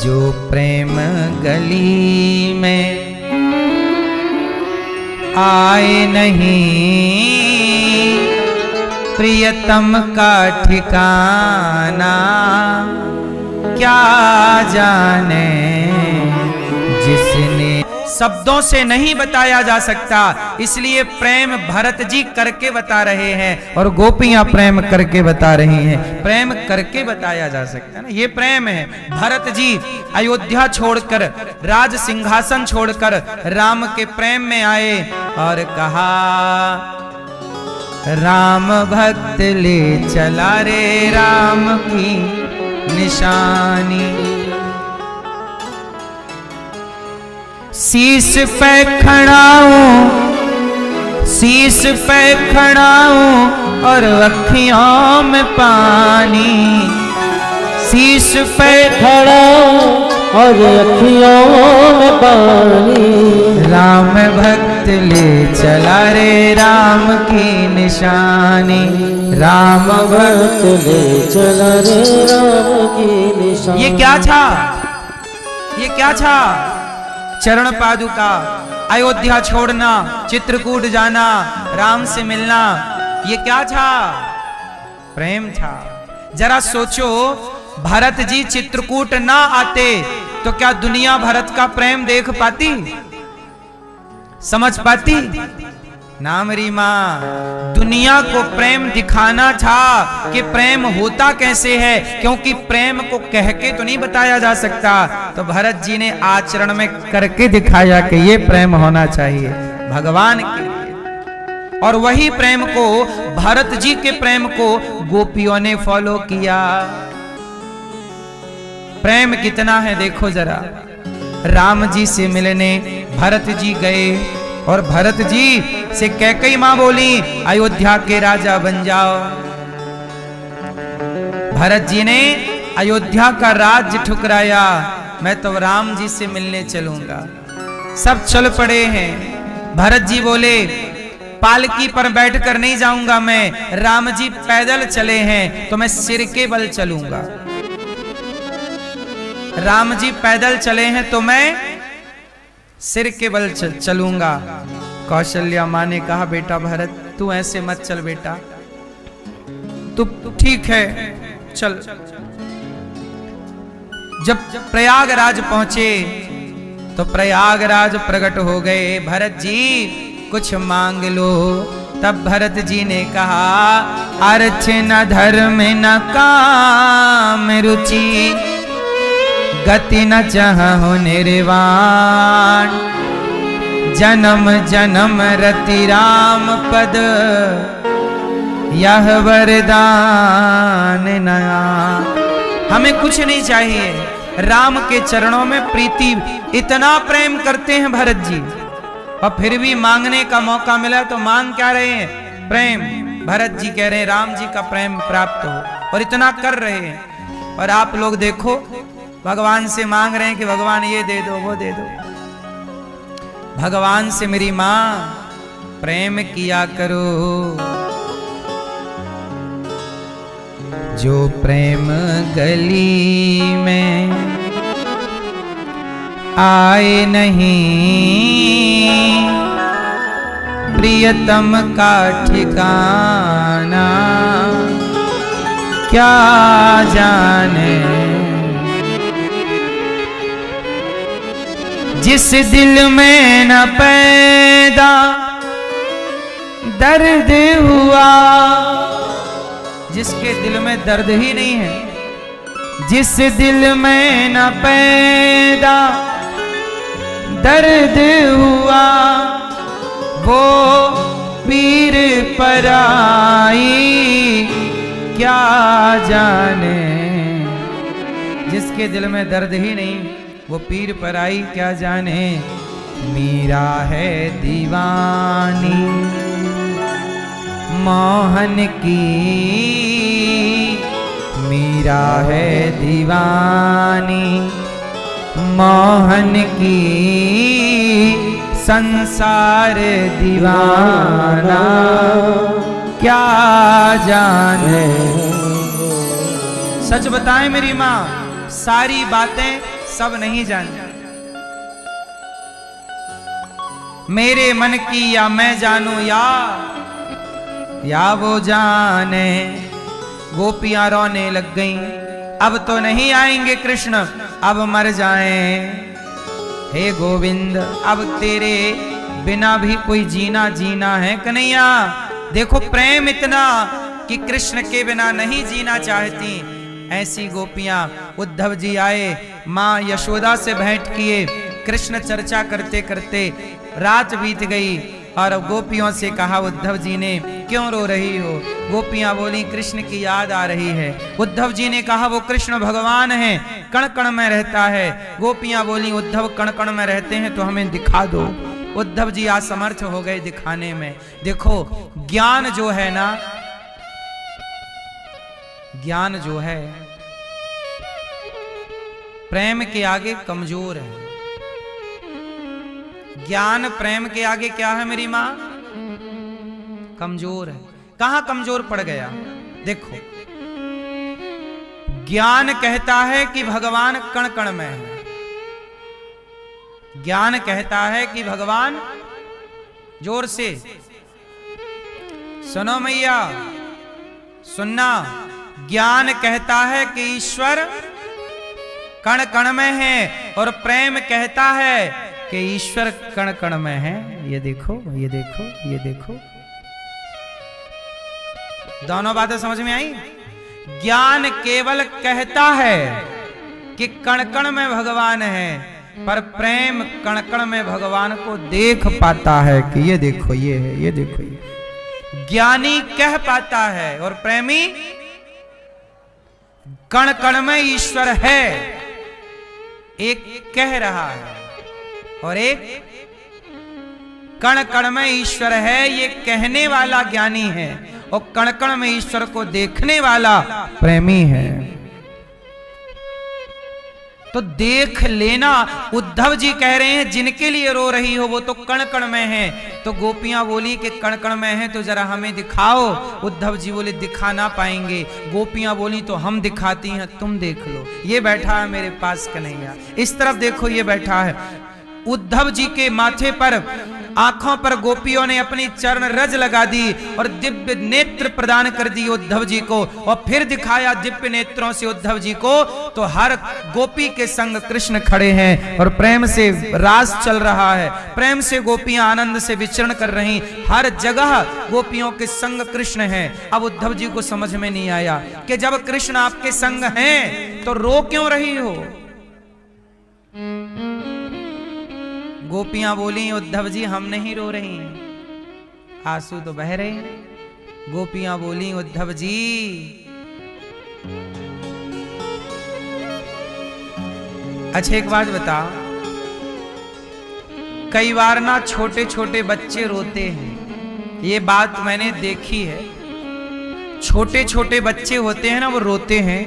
जो प्रेम गली में आए नहीं, प्रियतम का ठिकाना क्या जाने। जिसने शब्दों से नहीं बताया जा सकता, इसलिए प्रेम भरत जी करके बता रहे हैं और गोपियां प्रेम करके बता रही हैं। प्रेम करके बताया जा सकता है ना, ये प्रेम है। भरत जी अयोध्या छोड़कर, राज सिंहासन छोड़कर राम के प्रेम में आए और कहा, राम भक्त ले चला रे राम की निशानी। शीश पे खड़ाऊं, शीश पे खड़ाऊं और अखियों में पानी। शीश पे खड़ाऊं और अखियों में पानी। राम भक्त ले चला रे राम की निशानी। राम भक्त ले चला रे राम की निशानी। ये क्या था, ये क्या था? चरण पादुका, अयोध्या छोड़ना, चित्रकूट जाना, राम से मिलना, ये क्या था? प्रेम था। जरा सोचो, भरत जी चित्रकूट ना आते तो क्या दुनिया भरत का प्रेम देख पाती, समझ पाती? ना मेरी मां, दुनिया को प्रेम दिखाना था कि प्रेम होता कैसे है, क्योंकि प्रेम को कह के तो नहीं बताया जा सकता। तो भरत जी ने आचरण में करके दिखाया कि ये प्रेम होना चाहिए भगवान के लिए। और वही प्रेम को, भरत जी के प्रेम को गोपियों ने फॉलो किया। प्रेम कितना है देखो जरा। राम जी से मिलने भरत जी गए और भरत जी से कैकेयी मां बोली, अयोध्या के राजा बन जाओ। भरत जी ने अयोध्या का राज्य ठुकराया, मैं तो राम जी से मिलने चलूंगा। सब चल पड़े हैं। भरत जी बोले, पालकी पर बैठकर नहीं जाऊंगा मैं, राम जी पैदल चले हैं तो मैं सिर के बल चलूंगा। राम जी पैदल चले हैं तो मैं सिर के बल चलूंगा। कौशल्या मां ने कहा, बेटा भरत तू ऐसे मत चल बेटा, तू ठीक है चल। जब प्रयागराज पहुंचे तो प्रयागराज प्रकट हो गए। भरत जी कुछ मांग लो। तब भरत जी ने कहा, अर्थ न धर्म न काम रुचि, गति न चाहु निर्वाण, जन्म जन्म रति राम पद, यह वरदान नया। हमें कुछ नहीं चाहिए, राम के चरणों में प्रीति। इतना प्रेम करते हैं भरत जी, और फिर भी मांगने का मौका मिला तो मांग क्या रहे हैं? प्रेम। भरत जी कह रहे हैं राम जी का प्रेम प्राप्त हो, और इतना कर रहे हैं। और आप लोग देखो, भगवान से मांग रहे हैं कि भगवान ये दे दो वो दे दो। भगवान से मेरी मां प्रेम किया करो। जो प्रेम गली में आए नहीं, प्रियतम का ठिकाना क्या जाने। जिस दिल में न पैदा दर्द हुआ, जिसके दिल में दर्द ही नहीं है, जिस दिल में न पैदा दर्द हुआ, वो पीर पराई क्या जाने। जिसके दिल में दर्द ही नहीं, वो पीर पराई क्या जाने। मीरा है दीवानी मोहन की, मीरा है दीवानी मोहन की, संसार दीवाना क्या जाने। सच बताएं मेरी माँ, सारी बातें सब नहीं जानते। मेरे मन की या मैं जानू या वो जाने। गोपियां रोने लग गईं, अब तो नहीं आएंगे कृष्ण, अब मर जाएं। हे गोविंद, अब तेरे बिना भी कोई जीना जीना है कन्हैया। देखो प्रेम इतना कि कृष्ण के बिना नहीं जीना चाहती। ऐसी गोपियां। उद्धव जी आए, माँ यशोदा से भेंट किए, कृष्ण चर्चा करते करते रात बीत गई और गोपियों से कहा उद्धव जी ने, क्यों रो रही हो? गोपियां बोली, कृष्ण की याद आ रही है। उद्धव जी ने कहा, वो कृष्ण भगवान है, कण कण में रहता है। गोपियां बोली, उद्धव कण कण में रहते हैं तो हमें दिखा दो। उद्धव जी असमर्थ हो गए दिखाने में। देखो ज्ञान जो है ना, ज्ञान जो है प्रेम के आगे कमजोर है। ज्ञान प्रेम के आगे क्या है मेरी मां? कमजोर है। कहां कमजोर पड़ गया? देखो, ज्ञान कहता है कि भगवान कण कण में है। ज्ञान कहता है कि भगवान, जोर से सुनो मैया, सुनना। ज्ञान कहता है कि ईश्वर कण कण में है और प्रेम कहता है कि ईश्वर कण कण में है। ये देखो, ये देखो, ये देखो, दोनों बातें समझ में आई। ज्ञान केवल कहता है कि कण कण में भगवान है, पर प्रेम कण कण में भगवान को देख पाता है कि ये देखो ये है, ये देखो ये। ज्ञानी कह पाता है और प्रेमी कण कण में ईश्वर है। एक कह रहा है और एक कण कण में ईश्वर है, ये कहने वाला ज्ञानी है और कण कण में ईश्वर को देखने वाला प्रेमी है। तो देख लेना। उद्धव जी कह रहे हैं जिनके लिए रो रही हो वो तो कण कण में है। तो गोपियां बोली कि कण कण में है तो जरा हमें दिखाओ। उद्धव जी बोले दिखा ना पाएंगे। गोपियां बोली तो हम दिखाती हैं, तुम देख लो। ये बैठा है मेरे पास कन्हैया, इस तरफ देखो, ये बैठा है। उद्धव जी के माथे पर, आंखों पर गोपियों ने अपनी चरण रज लगा दी और दिव्य नेत्र प्रदान कर दिए उद्धव जी को। और फिर दिखाया दिव्य नेत्रों से उद्धव जी को, तो हर गोपी के संग कृष्ण खड़े हैं और प्रेम से रास चल रहा है। प्रेम से गोपियां आनंद से विचरण कर रही, हर जगह गोपियों के संग कृष्ण हैं। अब उद्धव जी को समझ में नहीं आया कि जब कृष्ण आपके संग हैं तो रो क्यों रही हो? गोपियां बोली, उद्धव जी हम नहीं रो रही हैं, आंसू तो बह रहे हैं। गोपियां बोली, उद्धव जी अच्छा एक बात बताओ, कई बार ना छोटे छोटे बच्चे रोते हैं, ये बात मैंने देखी है। छोटे छोटे बच्चे होते हैं ना, वो रोते हैं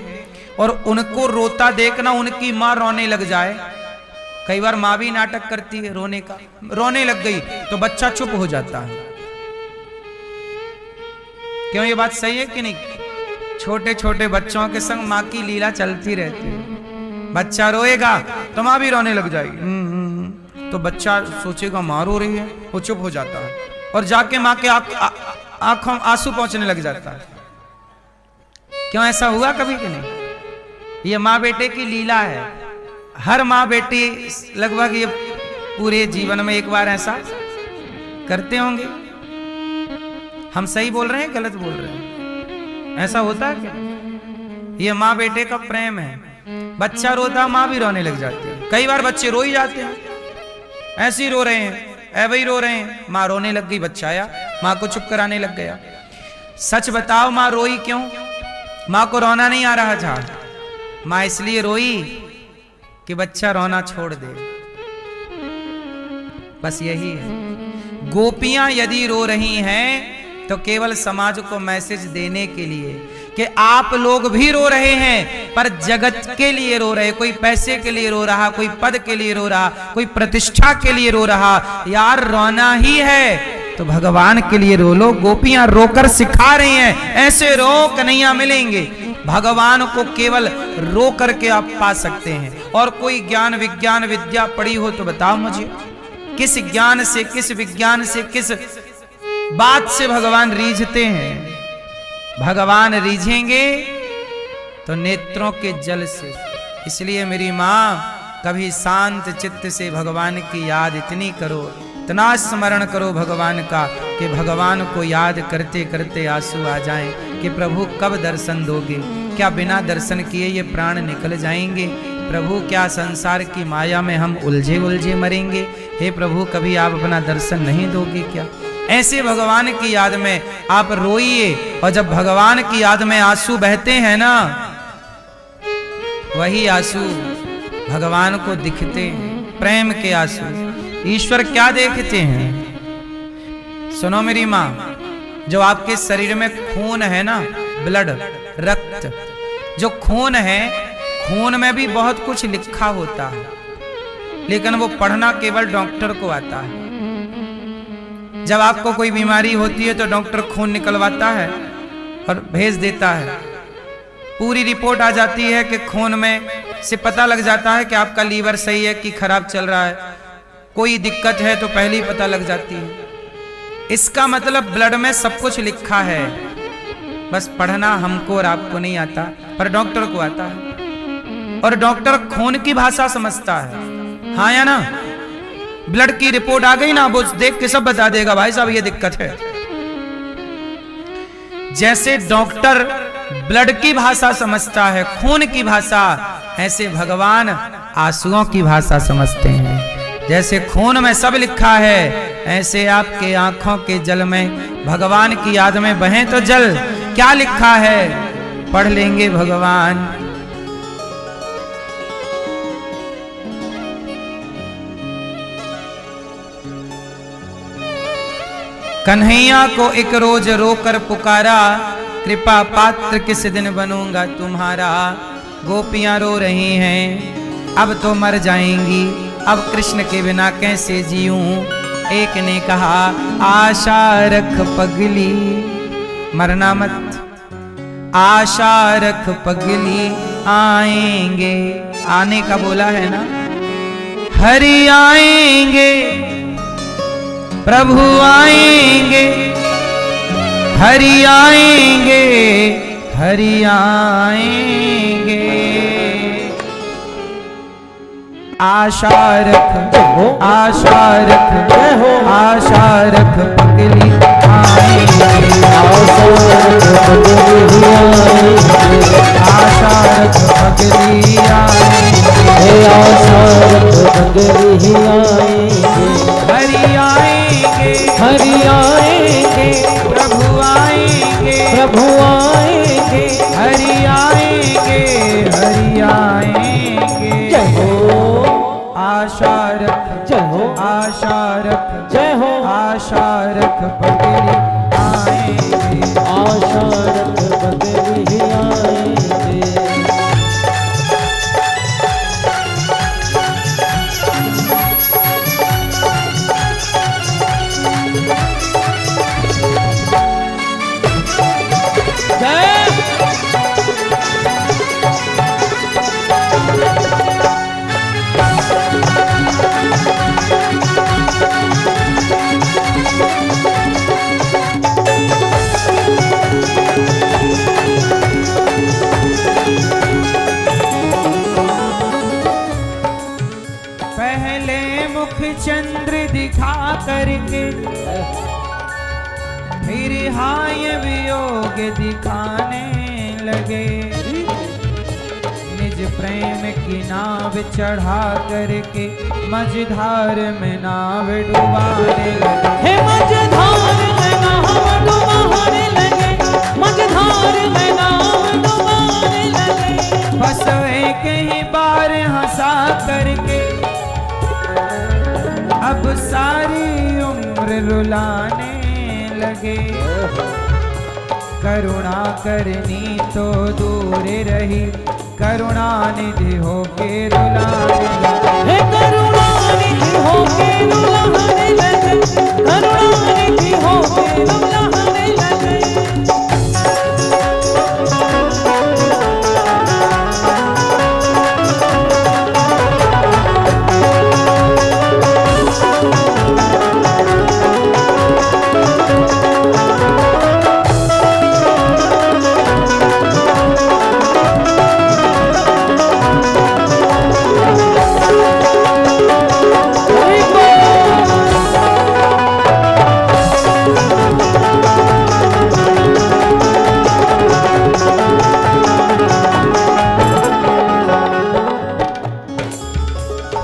और उनको रोता देखना उनकी मां रोने लग जाए। कई बार माँ भी नाटक करती है रोने का, रोने लग गई तो बच्चा चुप हो जाता है। क्यों? ये बात सही है कि नहीं? छोटे छोटे बच्चों के संग माँ की लीला चलती रहती है। बच्चा रोएगा तो माँ भी रोने लग जाएगी। तो बच्चा सोचेगा माँ रो रही है, वो चुप हो जाता है और जाके माँ के आंखों आंसू पहुंचने लग जाता है। क्यों? ऐसा हुआ कभी कि नहीं? ये माँ बेटे की लीला है। हर माँ बेटी लगभग ये पूरे जीवन में एक बार ऐसा करते होंगे। हम सही बोल रहे हैं, गलत बोल रहे हैं? ऐसा होता है क्या? ये माँ बेटे का प्रेम है। बच्चा रोता, माँ भी रोने लग जाती है। कई बार बच्चे रो ही जाते हैं, ऐसे ही रो रहे हैं, ऐसे ही रो रहे हैं, माँ रोने लग गई, बच्चा आया माँ को चुप कराने लग गया। सच बताओ, माँ रोई क्यों? माँ को रोना नहीं आ रहा था। माँ इसलिए रोई कि बच्चा रोना छोड़ दे, बस यही है। गोपियां यदि रो रही हैं तो केवल समाज को मैसेज देने के लिए कि आप लोग भी रो रहे हैं, पर जगत के लिए रो रहे। कोई पैसे के लिए रो रहा, कोई पद के लिए रो रहा, कोई प्रतिष्ठा के लिए रो रहा। यार रोना ही है तो भगवान के लिए रो लो। गोपियां रोकर सिखा रही हैं, ऐसे रो कन्हैया मिलेंगे। भगवान को केवल रो करके आप पा सकते हैं। और कोई ज्ञान विज्ञान विद्या पढ़ी हो तो बताओ मुझे, किस ज्ञान से, किस विज्ञान से, किस बात से भगवान रीझते हैं? भगवान रीझेंगे तो नेत्रों के जल से। इसलिए मेरी माँ, कभी शांत चित्त से भगवान की याद इतनी करो, इतना स्मरण करो भगवान का कि भगवान को याद करते करते आंसू आ जाएं कि प्रभु कब दर्शन दोगे? क्या बिना दर्शन किए ये प्राण निकल जाएंगे? प्रभु क्या संसार की माया में हम उलझे उलझे मरेंगे? हे प्रभु, कभी आप अपना दर्शन नहीं दोगे क्या? ऐसे भगवान की याद में आप रोइए। और जब भगवान की याद में आंसू बहते हैं ना, वही आंसू भगवान को दिखते हैं, प्रेम के आंसू। ईश्वर क्या देखते हैं? सुनो मेरी माँ, जो आपके शरीर में खून है ना, ब्लड, रक्त, जो खून है, खून में भी बहुत कुछ लिखा होता है, लेकिन वो पढ़ना केवल डॉक्टर को आता है। जब आपको कोई बीमारी होती है तो डॉक्टर खून निकलवाता है और भेज देता है। पूरी रिपोर्ट आ जाती है कि खून में से पता लग जाता है कि आपका लीवर सही है कि खराब चल रहा है। कोई दिक्कत है तो पहले ही पता लग जाती है। इसका मतलब ब्लड में सब कुछ लिखा है, बस पढ़ना हमको और आपको नहीं आता, पर डॉक्टर को आता है। और डॉक्टर खून की भाषा समझता है, हाँ या ना? ब्लड की रिपोर्ट आ गई ना, वो देख के सब बता देगा, भाई साहब ये दिक्कत है। जैसे डॉक्टर ब्लड की भाषा समझता है, खून की भाषा, ऐसे भगवान आंसुओं की भाषा समझते हैं। जैसे खून में सब लिखा है, ऐसे आपके आंखों के जल में भगवान की याद में बहें तो जल। क्या लिखा है पढ़ लेंगे भगवान। कन्हैया को एक रोज रोकर पुकारा, कृपा पात्र किस दिन बनूंगा तुम्हारा। गोपियां रो रही हैं, अब तो मर जाएंगी, अब कृष्ण के बिना कैसे जीऊं। एक ने कहा आशा रख पगली, मरना मत, आशा रख पगली, आएंगे, आने का बोला है ना, हरि आएंगे, प्रभु आएंगे, हरि आएंगे, हरि आएंगे। आशा रख, आशा रख, आशा रख पगली, आएंगे, आशा रख पगली, आएंगे, आशा रख पगली, आएंगे, हरि आएंगे, हरि आएंगे, प्रभु आएंगे, प्रभु आएंगे, हरि आएंगे, हरि आएंगे। जय हो, आशा रख, जय हो, आशा रख, जय हो, आशा रख पगली, आएंगे, आशा रख पगली, आएंगे। चंद्र दिखा करके फिर हाय वियोग दिखाने लगे। निज प्रेम की नाव चढ़ा करके मझधार में नाव डुबाने लगे। हे मझधार में नाव डुबाने लगे, मझधार में नाव डुबाने लगे। बस एक ही बार हंसा करके अब सारी उम्र रुलाने लगे। करुणा करनी तो दूर रही, करुणा निधि होके रुलाने लगे। हे करुणा निधि होके रुलाने लगे, करुणा निधि होके रुलाने लगे।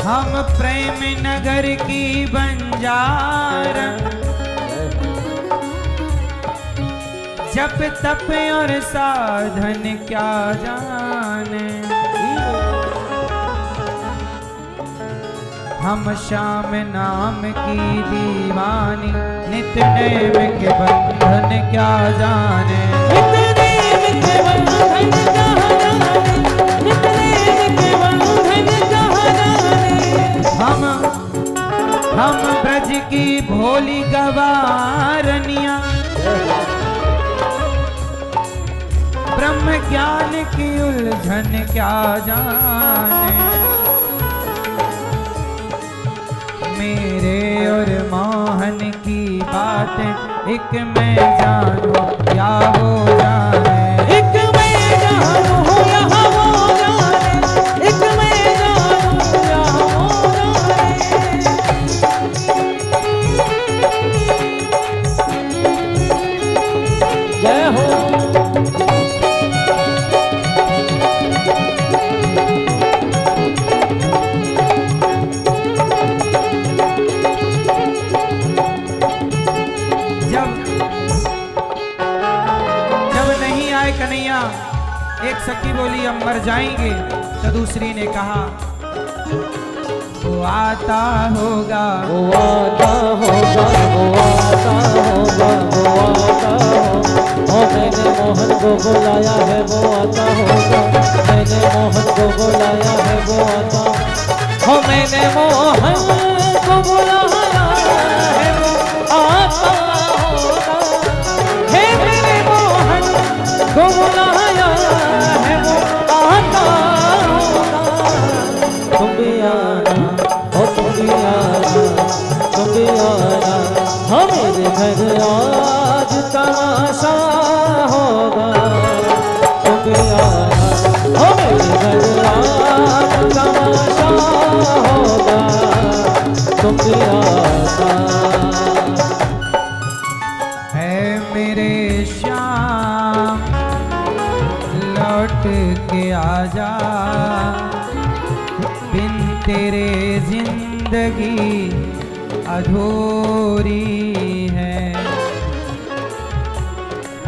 हम प्रेम नगर की बंजार, जप तप और साधन क्या जाने। हम श्याम नाम की दीवानी, नित नेम के बंधन क्या जाने। नित नेम के बंधन क्या जाने, नित नेम के बंधन क्या जाने। हम ब्रज की भोली गवारनिया, ब्रह्म ज्ञान की उलझन क्या जाने। मेरे और मोहन की बात एक मैं जानू या वो जाने। एक मैं जानू या वो जाने, एक मैं जानू या वो जाने। जय हो। कन्हैया, एक सखी बोली हम मर जाएंगे, तो दूसरी ने कहा वो आता होगा, वो आता होगा, वो आता होगा, वो आता होगा। मैंने मोहन को बुलाया है, वो आता होगा। मैंने मोहन को बुलाया है, वो आता। मैंने मोहन को बुलाया है, वो आता होगा। हे मेरे मोहन को बुलाया है, वो आता होगा। तुम भी आना, ओ तुम भी आना, तुम भी आना। मेरे घर आज तमाशा होगा। तुम भी आना, मेरे घर आज तमाशा होगा। तुम भी आना। है मेरे श्याम लौट के आजा, बिन तेरे जिंदगी अधूरी है।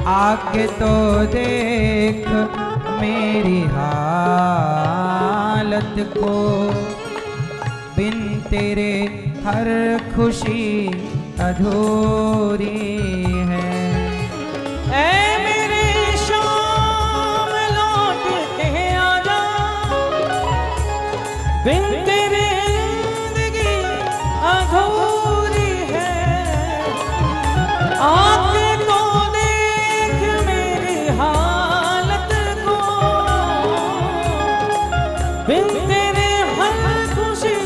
आके तो देख मेरी हालत को, बिन तेरे हर खुशी अधूरी है। ऐ मेरे शाम लौट के आजा, बिन तेरे जिंदगी अधूरी है। आके तो देख मेरी हालत को, बिन तेरे हर खुशी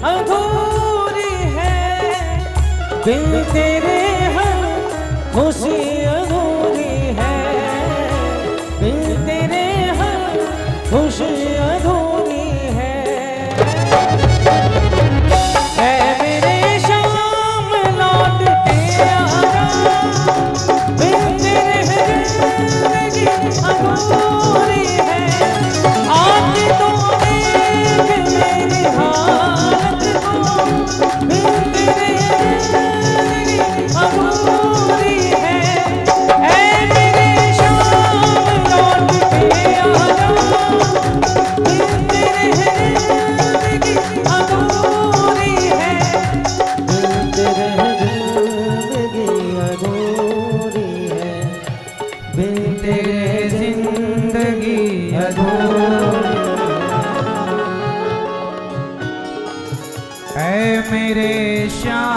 अधूरी है। बिन तेरे हर खुशी अधूरी है। बिन तेरे हर खुशी अधूरी है। ऐ मेरे शाम लौट के आजा, बिन तेरे जिंदगी अधूरी है। आके तो देख मेरी हालत को, बिन तेरे जिंदगी अधूरी है। ऐ मेरे शाम लौट के आजा, बिन तेरे जिंदगी अधूरी है। बिन तेरे जिंदगी अधूरी है। बिन तेरे जिंदगी अधूरी। ऐ मेरे श्याम,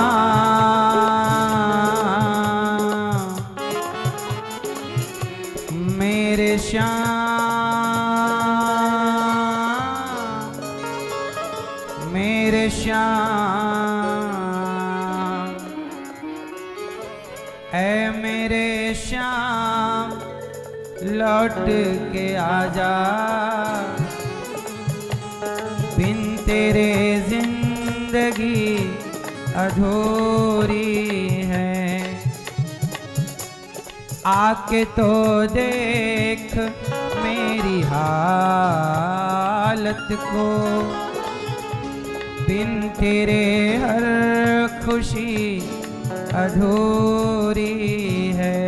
मेरे श्याम, मेरे श्याम। ऐ मेरे श्याम लौट के आजा, बिन तेरे जिंदगी अधूरी है। आके तो देख मेरी हालत को, बिन तेरे हर खुशी अधूरी है।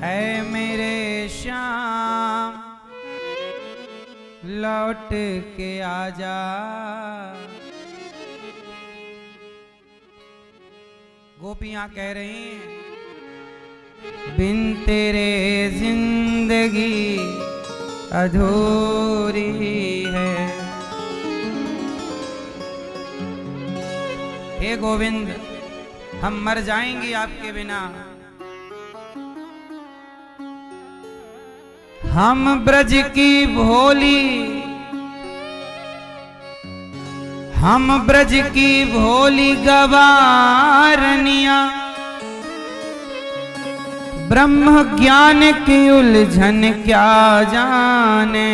ऐ मेरे श्याम लौट के आजा, गोपियां कह रही हैं बिन तेरे जिंदगी अधूरी है। हे गोविंद, हम मर जाएंगे आपके बिना। हम ब्रज की भोली, हम ब्रज की भोली गवारनिया, ब्रह्म ज्ञान की उलझन क्या जाने।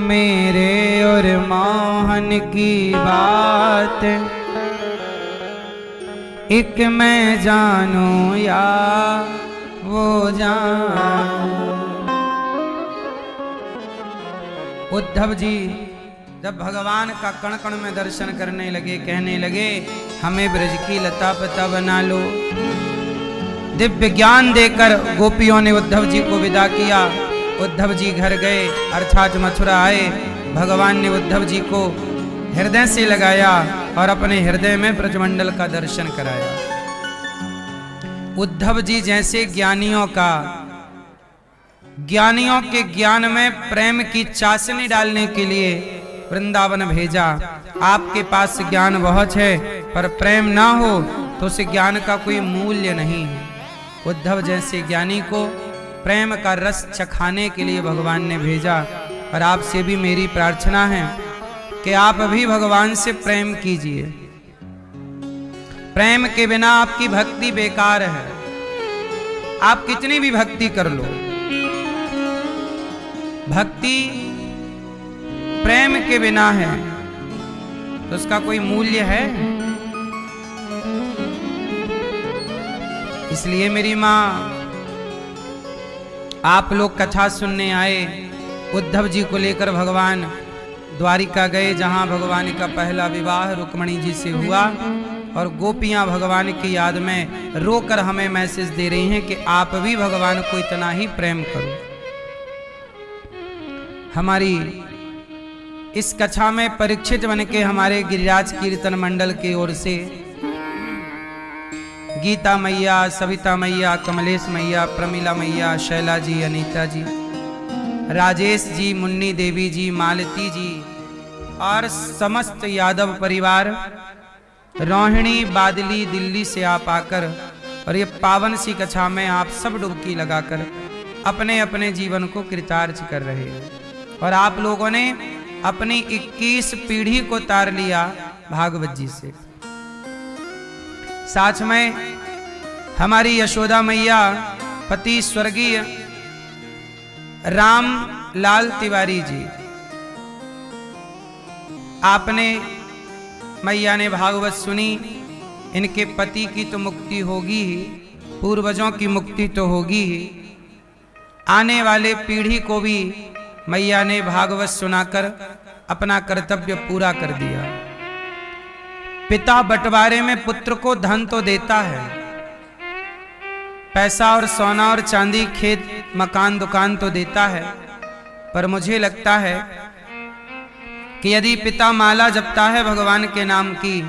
मेरे और मोहन की बात एक मैं जानूं या वो जान। उद्धव जी जब भगवान का कण कण में दर्शन करने लगे, कहने लगे हमें ब्रज की लता पता बना लो। दिव्य ज्ञान देकर गोपियों ने उद्धव जी को विदा किया। उद्धव जी घर गए, अर्थात मथुरा आए। भगवान ने उद्धव जी को हृदय से लगाया और अपने हृदय में ब्रजमंडल का दर्शन कराया। उद्धव जी जैसे ज्ञानियों के ज्ञान में प्रेम की चाशनी डालने के लिए वृंदावन भेजा। आपके पास ज्ञान बहुत है पर प्रेम ना हो तो उस ज्ञान का कोई मूल्य नहीं है। उद्धव जैसे ज्ञानी को प्रेम का रस चखाने के लिए भगवान ने भेजा। और आपसे भी मेरी प्रार्थना है कि आप भी भगवान से प्रेम कीजिए। प्रेम के बिना आपकी भक्ति बेकार है। आप कितनी भी भक्ति कर लो, भक्ति प्रेम के बिना है तो उसका कोई मूल्य है? इसलिए मेरी मां, आप लोग कथा सुनने आए। उद्धव जी को लेकर भगवान द्वारिका गए, जहां भगवान का पहला विवाह रुक्मणी जी से हुआ। और गोपियां भगवान की याद में रोकर हमें मैसेज दे रही हैं कि आप भी भगवान को इतना ही प्रेम करो। हमारी इस कथा में परीक्षित बन के हमारे गिरिराज कीर्तन मंडल की ओर से गीता मैया, सविता मैया, कमलेश मैया, प्रमिला मैया, शैला जी, अनीता जी, राजेश जी, मुन्नी देवी जी, मालती जी और समस्त यादव परिवार रोहिणी बादली दिल्ली से आप आकर और ये पावन सी कथा में आप सब डुबकी लगाकर अपने अपने जीवन को कृतार्थ कर रहे हैं। और आप लोगों ने अपनी 21 पीढ़ी को तार लिया भागवत जी से। साथ में हमारी यशोदा मैया, पति स्वर्गीय राम लाल तिवारी जी, आपने मैया ने भागवत सुनी। इनके पति की तो मुक्ति होगी ही, पूर्वजों की मुक्ति तो होगी ही, आने वाले पीढ़ी को भी मैया ने भागवत सुनाकर अपना कर्तव्य पूरा कर दिया। पिता बंटवारे में पुत्र को धन तो देता है, पैसा और सोना और चांदी, खेत मकान दुकान तो देता है, पर मुझे लगता है कि यदि पिता माला जपता है भगवान के नाम की,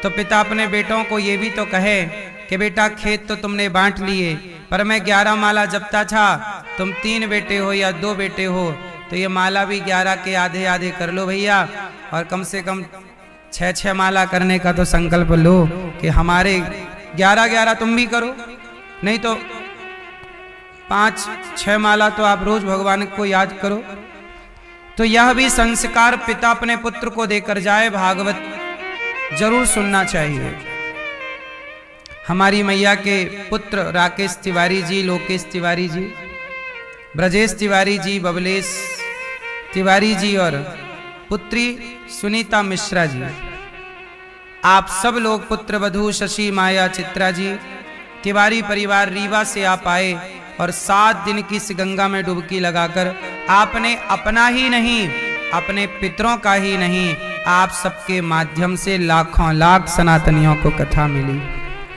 तो पिता अपने बेटों को ये भी तो कहे कि बेटा खेत तो तुमने बांट लिए, पर मैं 11 माला जपता था, तुम 3 बेटे हो या 2 बेटे हो, तो ये माला भी 11 के आधे आधे कर लो भैया, और कम से कम 6-6 माला करने का तो संकल्प लो कि हमारे 11-11 तुम भी करो, नहीं तो 5-6 माला तो आप रोज भगवान को याद करो। तो यह भी संस्कार पिता अपने पुत्र को देकर जाए, भागवत जरूर सुनना चाहिए। हमारी मैया के पुत्र राकेश तिवारी जी, लोकेश तिवारी जी, ब्रजेश तिवारी जी, बबलेश तिवारी जी और पुत्री सुनीता मिश्रा जी, आप सब लोग पुत्र वधू शशि, माया, चित्रा जी, तिवारी परिवार रीवा से आप आए और 7 दिन की इस गंगा में डुबकी लगाकर आपने अपना ही नहीं, अपने पितरों का ही नहीं, आप सबके माध्यम से लाखों लाख सनातनियों को कथा मिली।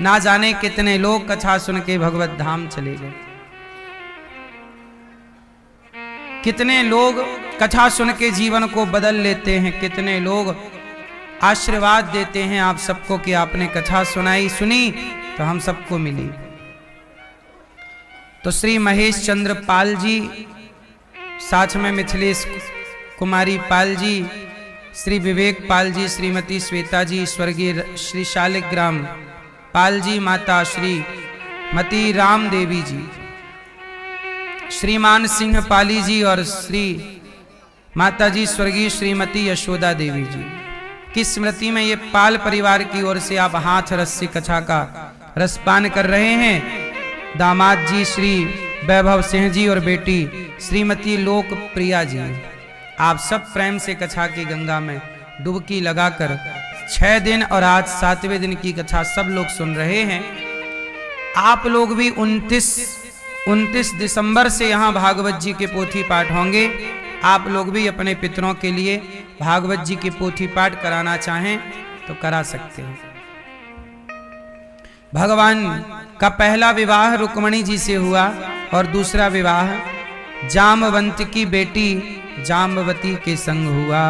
ना जाने कितने लोग कथा सुन के भगवत धाम चले गए, कितने लोग कथा सुन के जीवन को बदल लेते हैं, कितने लोग आशीर्वाद देते हैं आप सबको कि आपने कथा सुनाई, सुनी तो हम सबको मिली। तो श्री महेश चंद्र पाल जी, साथ में मिथिलेश कुमारी पाल जी, श्री विवेक पाल जी, श्रीमती श्वेता जी, स्वर्गीय श्री शालिग्राम पाल जी, माता श्री मती राम देवी जी, श्रीमान सिंह पाली जी और श्री माता जी स्वर्गीय श्रीमती यशोदा देवी जी की स्मृति में ये पाल परिवार की ओर से आप हाथ रस से कथा का रसपान कर रहे हैं। दामाद जी श्री वैभव सिंह जी और बेटी श्रीमती लोकप्रिया जी, आप सब प्रेम से कथा की गंगा में डुबकी लगाकर 6 दिन और आज 7वें दिन की कथा सब लोग सुन रहे हैं। आप लोग भी 29 दिसंबर से यहाँ भागवत जी के पोथी पाठ होंगे। आप लोग भी अपने पितरों के लिए भागवत जी के पोथी पाठ कराना चाहें तो करा सकते हैं। भगवान का पहला विवाह रुक्मणी जी से हुआ और दूसरा विवाह जामवंत की बेटी जाम्बवती के संग हुआ।